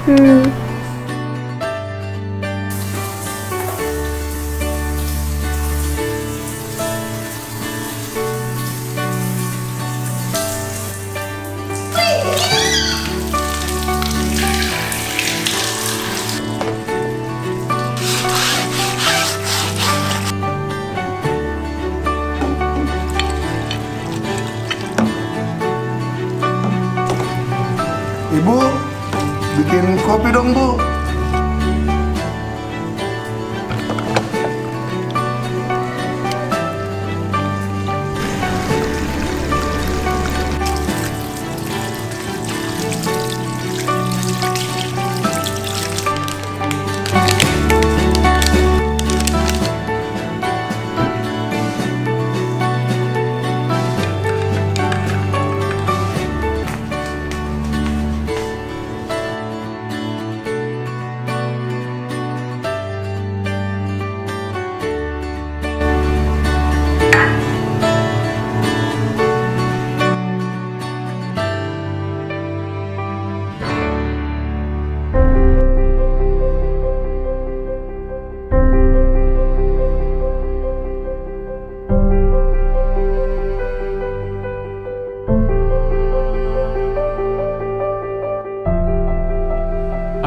Ibu, bikin kopi dong, Bu.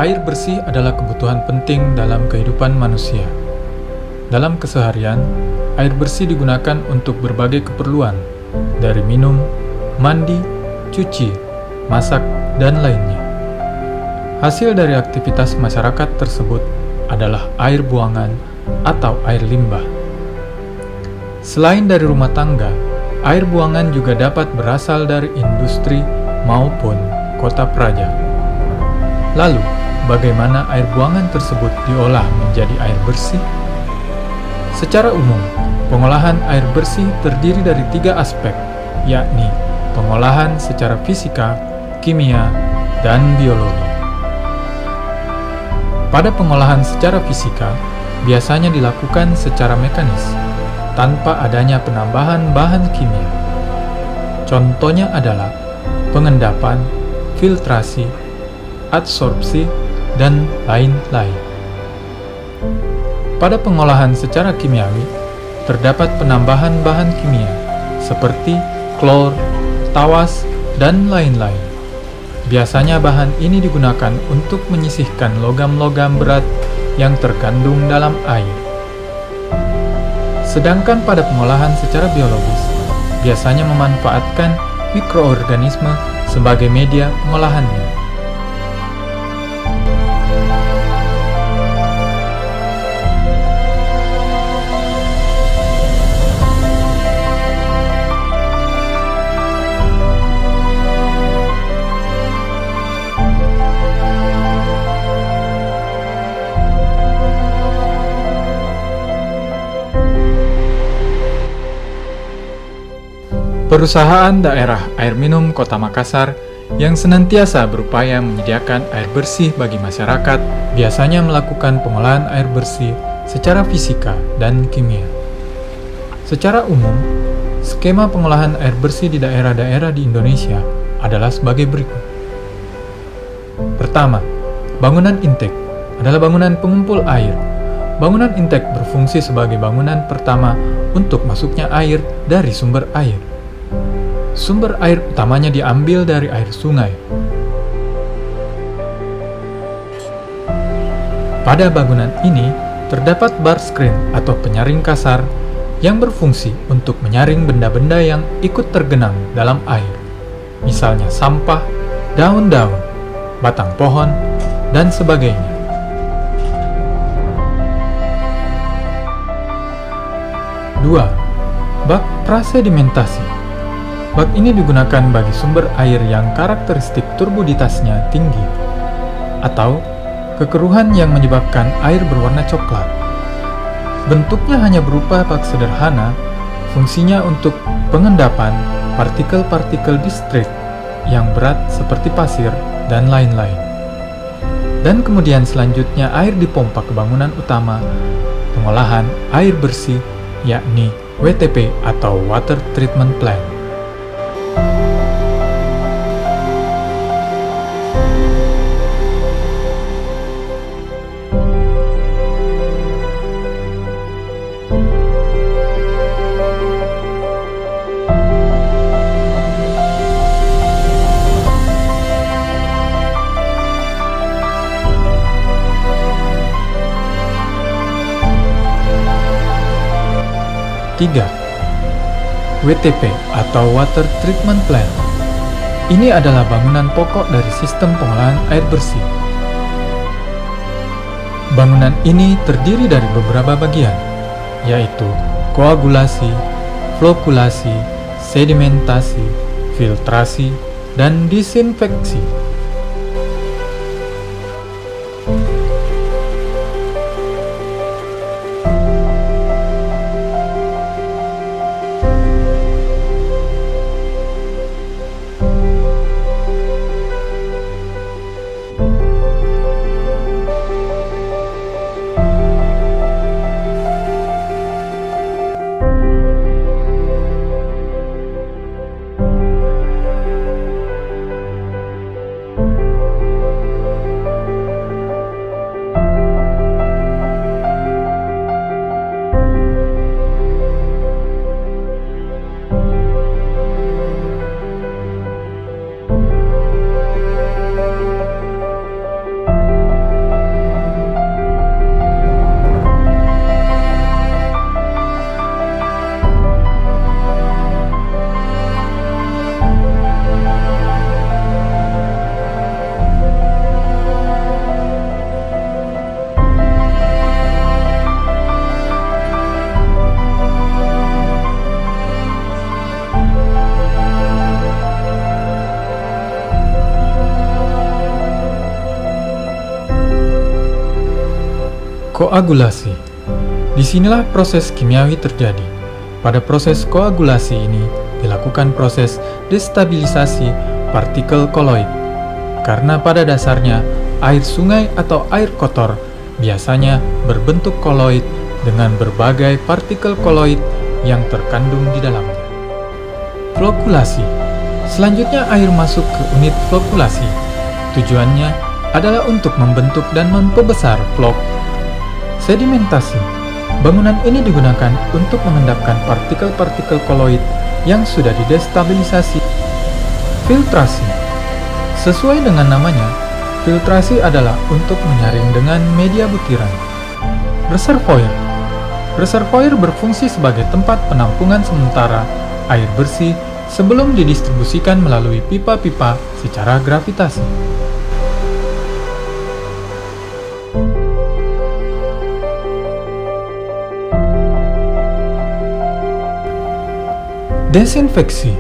Air bersih adalah kebutuhan penting dalam kehidupan manusia. Dalam keseharian, air bersih digunakan untuk berbagai keperluan, dari minum, mandi, cuci, masak, dan lainnya. Hasil dari aktivitas masyarakat tersebut adalah air buangan atau air limbah. Selain dari rumah tangga, air buangan juga dapat berasal dari industri maupun kota praja. Lalu, bagaimana air buangan tersebut diolah menjadi air bersih? Secara umum, pengolahan air bersih terdiri dari 3 aspek, yakni pengolahan secara fisika, kimia, dan biologi. Pada pengolahan secara fisika, biasanya dilakukan secara mekanis, tanpa adanya penambahan bahan kimia. Contohnya adalah pengendapan, filtrasi, adsorpsi, dan lain-lain. Pada pengolahan secara kimiawi, terdapat penambahan bahan kimia seperti klor, tawas, dan lain-lain. Biasanya bahan ini digunakan untuk menyisihkan logam-logam berat yang terkandung dalam air. Sedangkan pada pengolahan secara biologis, biasanya memanfaatkan mikroorganisme sebagai media pengolahannya. Perusahaan Daerah Air Minum Kota Makassar yang senantiasa berupaya menyediakan air bersih bagi masyarakat biasanya melakukan pengolahan air bersih secara fisika dan kimia. Secara umum, skema pengolahan air bersih di daerah-daerah di Indonesia adalah sebagai berikut. Pertama, bangunan intake adalah bangunan pengumpul air. Bangunan intake berfungsi sebagai bangunan pertama untuk masuknya air dari sumber air. Sumber air utamanya diambil dari air sungai. Pada bangunan ini, terdapat bar screen atau penyaring kasar yang berfungsi untuk menyaring benda-benda yang ikut tergenang dalam air, misalnya sampah, daun-daun, batang pohon, dan sebagainya. Dua, bak prasedimentasi. Bak ini digunakan bagi sumber air yang karakteristik turbuditasnya tinggi, atau kekeruhan yang menyebabkan air berwarna coklat. Bentuknya hanya berupa bak sederhana, fungsinya untuk pengendapan partikel-partikel distrik yang berat seperti pasir dan lain-lain. Dan kemudian selanjutnya air dipompa ke bangunan utama pengolahan air bersih, yakni WTP atau Water Treatment Plant. ketiga, WTP atau Water Treatment Plant. Ini adalah bangunan pokok dari sistem pengolahan air bersih. Bangunan ini terdiri dari beberapa bagian, yaitu koagulasi, flokulasi, sedimentasi, filtrasi, dan disinfeksi. Koagulasi. Disinilah proses kimiawi terjadi. Pada proses koagulasi ini dilakukan proses destabilisasi partikel koloid. Karena pada dasarnya air sungai atau air kotor biasanya berbentuk koloid dengan berbagai partikel koloid yang terkandung di dalamnya. Flokulasi. Selanjutnya air masuk ke unit flokulasi. Tujuannya adalah untuk membentuk dan memperbesar flok. Sedimentasi. Bangunan ini digunakan untuk mengendapkan partikel-partikel koloid yang sudah didestabilisasi. Filtrasi. Sesuai dengan namanya, filtrasi adalah untuk menyaring dengan media butiran. Reservoir. Reservoir berfungsi sebagai tempat penampungan sementara air bersih sebelum didistribusikan melalui pipa-pipa secara gravitasi. Desinfeksi.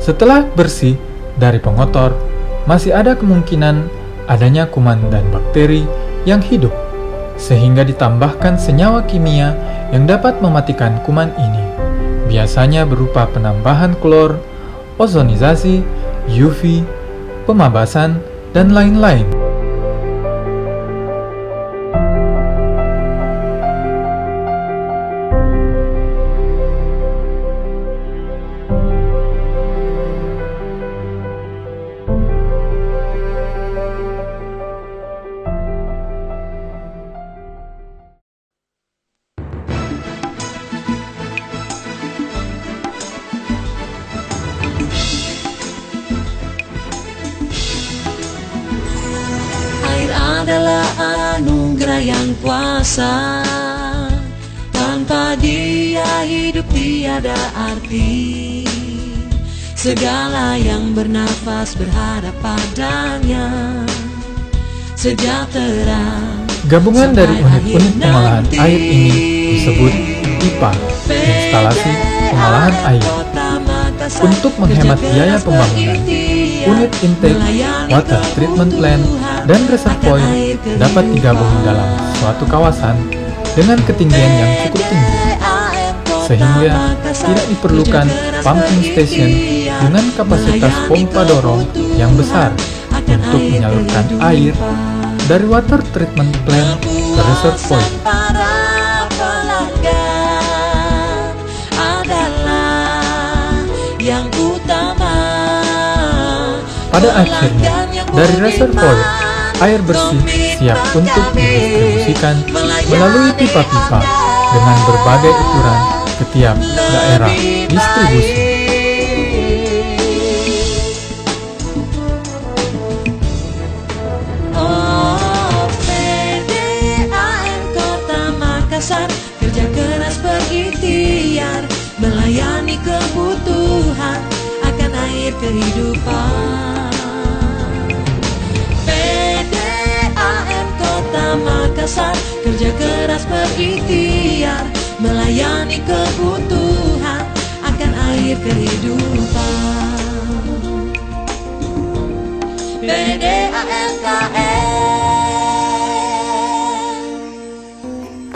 Setelah bersih dari pengotor, masih ada kemungkinan adanya kuman dan bakteri yang hidup, sehingga ditambahkan senyawa kimia yang dapat mematikan kuman ini. Biasanya berupa penambahan klor, ozonisasi, UV, pemabasan, dan lain-lain. Adalah anugerah yang kuasa, tanpa dia hidup tiada arti. Segala yang bernafas berharap padanya sejahtera. Gabungan dari unit-unit pengolahan air ini disebut IPA, instalasi pengolahan air. Untuk menghemat biaya pembangunan, unit intake, water treatment plant, dan reservoir dapat digabung dalam suatu kawasan dengan ketinggian yang cukup tinggi, sehingga tidak diperlukan pumping station dengan kapasitas pompa dorong yang besar untuk menyalurkan air dari water treatment plant ke reservoir. Pada akhirnya, dari reservoir, air bersih siap untuk didistribusikan melalui pipa-pipa dengan berbagai ukuran ke tiap daerah distribusi. PDAM Kota Makassar, kerja keras berikhtiar kehidupan. PDAM Kota Makassar, kerja keras berikhtiar, melayani kebutuhan akan air kehidupan.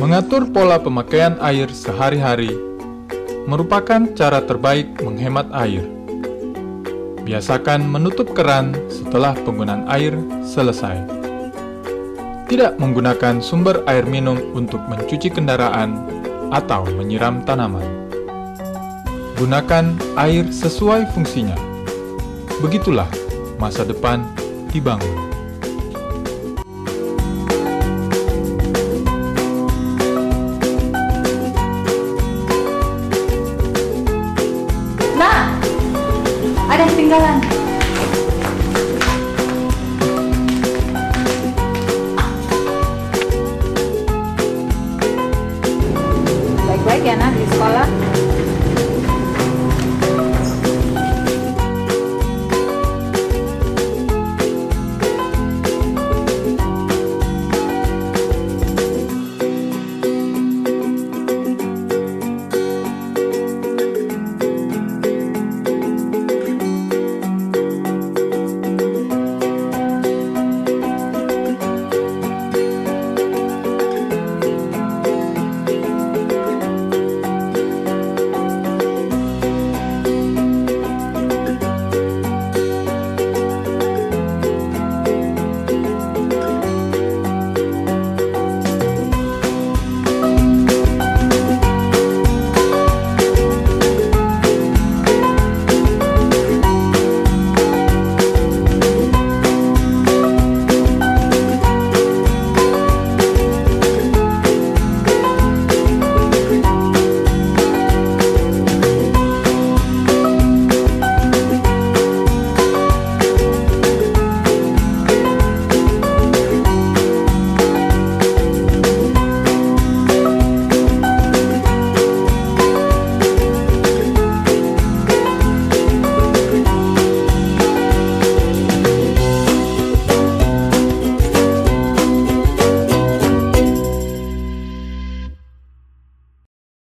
Mengatur pola pemakaian air sehari-hari merupakan cara terbaik menghemat air. Biasakan menutup keran setelah penggunaan air selesai. Tidak menggunakan sumber air minum untuk mencuci kendaraan atau menyiram tanaman. Gunakan air sesuai fungsinya. Begitulah masa depan dibangun. Nah, ada yang ketinggalan.